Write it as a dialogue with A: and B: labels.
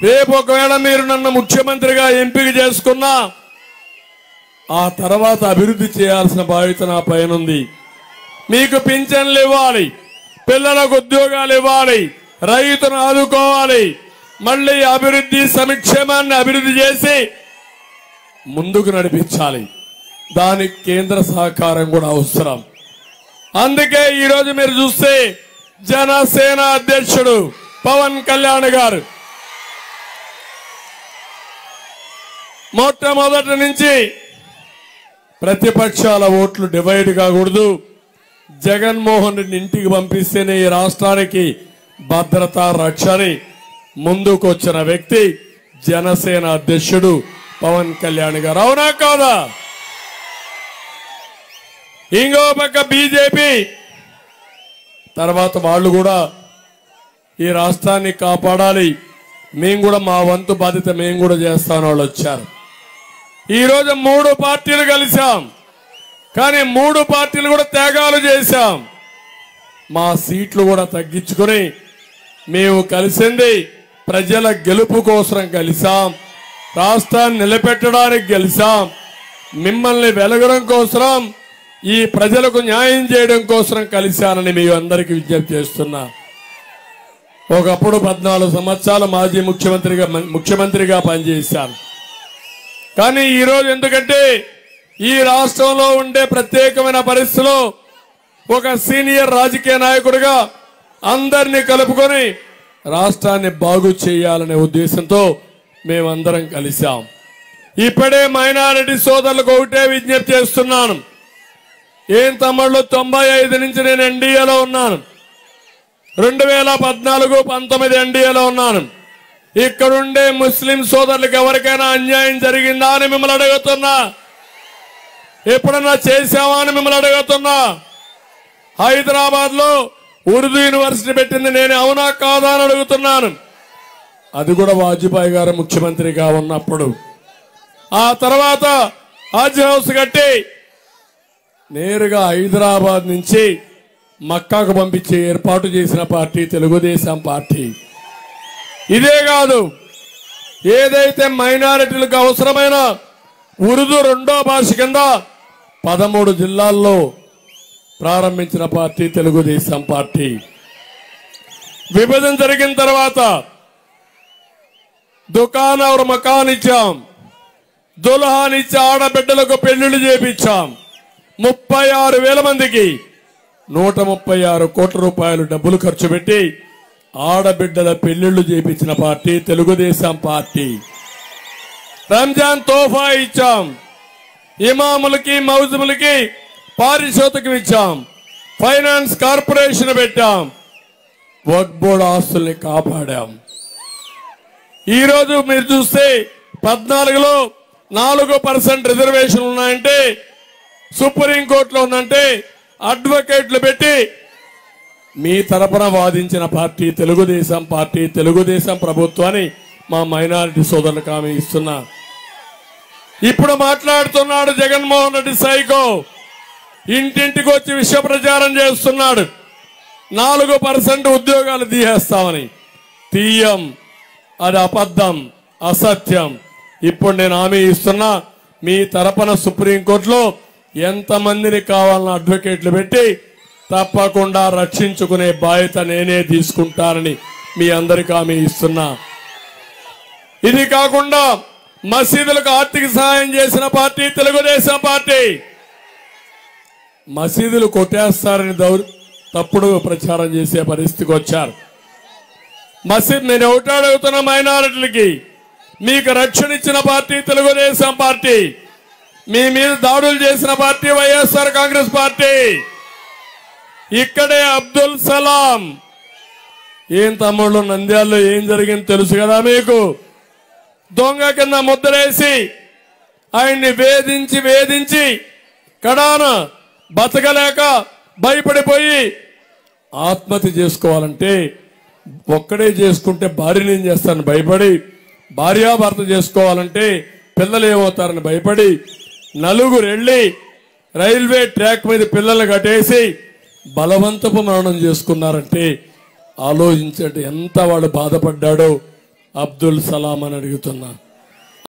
A: రేపు ఒకవేళ మీరు నన్ను ముఖ్యమంత్రిగా ఎంపిక చేసుకున్నా ఆ తర్వాత అభివృద్ధి చేయాల్సిన బాధ్యత నా పైన ఉంది. మీకు పింఛన్లు ఇవ్వాలి, పిల్లలకు ఉద్యోగాలు ఇవ్వాలి, రైతును ఆదుకోవాలి, మళ్ళీ అభివృద్ధి సంక్షేమాన్ని అభివృద్ధి చేసి ముందుకు నడిపించాలి. దానికి కేంద్ర సహకారం కూడా అవసరం. అందుకే ఈరోజు మీరు చూస్తే జనసేన అధ్యక్షుడు పవన్ కళ్యాణ్ గారు మొట్టమొదటి నుంచి ప్రతిపక్షాల ఓట్లు డివైడ్ కాకూడదు, జగన్మోహన్ రెడ్డి ఇంటికి పంపిస్తేనే ఈ రాష్ట్రానికి భద్రత రక్షని ముందుకు వచ్చిన వ్యక్తి జనసేన అధ్యక్షుడు పవన్ కళ్యాణ్ గారు. అవునా కాదా? ఇంకో పక్క బీజేపీ తర్వాత వాళ్ళు కూడా ఈ రాష్ట్రాన్ని కాపాడాలి, మేము కూడా మా వంతు బాధ్యత మేము కూడా చేస్తామని వాళ్ళు వచ్చారు. ఈరోజు 3 పార్టీలు కలిసాం, కానీ 3 పార్టీలు కూడా త్యాగాలు చేశాం. మా సీట్లు కూడా తగ్గించుకుని మేము కలిసింది ప్రజల గెలుపు కోసం కలిసాం, రాష్ట్రాన్ని నిలబెట్టడానికి గెలిచాం, మిమ్మల్ని వెలగడం కోసం, ఈ ప్రజలకు న్యాయం చేయడం కోసం కలిశానని మీ అందరికీ విజ్ఞప్తి చేస్తున్నా. ఒకప్పుడు 14 సంవత్సరాలు మాజీ ముఖ్యమంత్రిగా పనిచేశాను. కానీ ఈరోజు ఎందుకంటే ఈ రాష్ట్రంలో ఉండే ప్రత్యేకమైన పరిస్థితుల్లో ఒక సీనియర్ రాజకీయ నాయకుడిగా అందరినీ కలుపుకొని రాష్ట్రాన్ని బాగు చేయాలనే ఉద్దేశంతో మేమందరం కలిశాం. ఇప్పుడే మైనారిటీ సోదరులకు ఒకటే విజ్ఞప్తి చేస్తున్నాను. ఏం తమ్ముళ్ళు, 95 నుంచి నేను ఎన్డీఏలో ఉన్నాను, 2014-19 ఎన్డీఏలో ఉన్నాను. ఇక్కడుండే ముస్లిం సోదరులకు ఎవరికైనా అన్యాయం జరిగిందా అని మిమ్మల్ని అడుగుతున్నా. ఎప్పుడన్నా చేశావా అని మిమ్మల్ని అడుగుతున్నా. హైదరాబాద్ లో ఉర్దూ యూనివర్సిటీ పెట్టింది నేను, అవునా కాదా అని అడుగుతున్నాను. అది కూడా వాజ్పేయి గారు ముఖ్యమంత్రిగా ఉన్నప్పుడు. ఆ తర్వాత హజ్ హౌస్ కట్టి నేరుగా హైదరాబాద్ నుంచి మక్కాకు పంపించే ఏర్పాటు చేసిన పార్టీ తెలుగుదేశం పార్టీ. ఇదే కాదు, ఏదైతే మైనారిటీలకు అవసరమైన ఉర్దూ 2వ భాష కింద 13 జిల్లాల్లో ప్రారంభించిన పార్టీ తెలుగుదేశం పార్టీ. విభజన జరిగిన తర్వాత దుకాన్ और మకాన్ ఇచ్చాం, దుల్హానిచ్చి ఆడబిడ్డలకు పెళ్లిళ్లు చేపించాం. 36,000 మందికి 136 కోట్ల రూపాయలు డబ్బులు ఖర్చు పెట్టి ఆడబిడ్డల పెళ్లిళ్లు చేపించిన పార్టీ తెలుగుదేశం పార్టీ. రంజాన్ తోఫా ఇచ్చాం, ఇమాములకి మౌజుములకి పారితోషికం ఇచ్చాం, ఫైనాన్స్ కార్పొరేషన్ పెట్టాం, వక్ఫ్ బోర్డు ఆస్తుల్ని కాపాడాం. ఈరోజు మీరు చూస్తే 14లో 4% రిజర్వేషన్ ఉన్నాయంటే, సుప్రీంకోర్టులో ఉందంటే అడ్వకేట్లు పెట్టి మీ తరపున వాదించిన పార్టీ తెలుగుదేశం పార్టీ, తెలుగుదేశం ప్రభుత్వాన్ని మా మైనారిటీ సోదరులకు హామీ ఇస్తున్నా. ఇప్పుడు మాట్లాడుతున్నాడు జగన్మోహన్ రెడ్డి సైకో, ఇంటింటికి వచ్చి విష ప్రచారం చేస్తున్నాడు. 4% ఉద్యోగాలు తీసేస్తామని. తీయం, అది అబద్ధం, అసత్యం. ఇప్పుడు నేను హామీ ఇస్తున్నా, మీ తరపున సుప్రీంకోర్టులో ఎంతమందిని కావాలన్న అడ్వకేట్లు పెట్టి తప్పకుండా రక్షించుకునే బాధ్యత నేనే తీసుకుంటానని మీ అందరికీ హామీ ఇస్తున్నా. ఇది కాకుండా మసీదులకు ఆర్థిక సహాయం చేసిన పార్టీ తెలుగుదేశం పార్టీ. మసీదులు కొట్టేస్తారని తప్పుడు ప్రచారం చేసే పరిస్థితికి వచ్చారు. మసీద్ నేను ఒకటి అడుగుతున్న మైనారిటీలకి, మీకు రక్షణ ఇచ్చిన పార్టీ తెలుగుదేశం పార్టీ, మీ మీద దాడులు చేసిన పార్టీ వైఎస్ఆర్ కాంగ్రెస్ పార్టీ. ఇక్కడే అబ్దుల్ సలాం, ఏం తమ్ముళ్ళు నంద్యాలలో ఏం జరిగింది తెలుసు కదా మీకు. దొంగ కింద ముద్రేసి ఆయన్ని వేధించి కడాన బతకలేక భయపడిపోయి ఆత్మహత్య చేసుకోవాలంటే, ఒక్కడే చేసుకుంటే భార్యను ఏం చేస్తారని భయపడి, భార్యాభర్త చేసుకోవాలంటే పిల్లలు ఏమవుతారని భయపడి, నలుగురు వెళ్ళి రైల్వే ట్రాక్ మీద పిల్లల్ని కట్టేసి బలవంతపు మరణం చేసుకున్నారంటే ఆలోచించండి ఎంత వాడు బాధపడ్డాడో. అబ్దుల్ సలాం అని అడుగుతున్నా.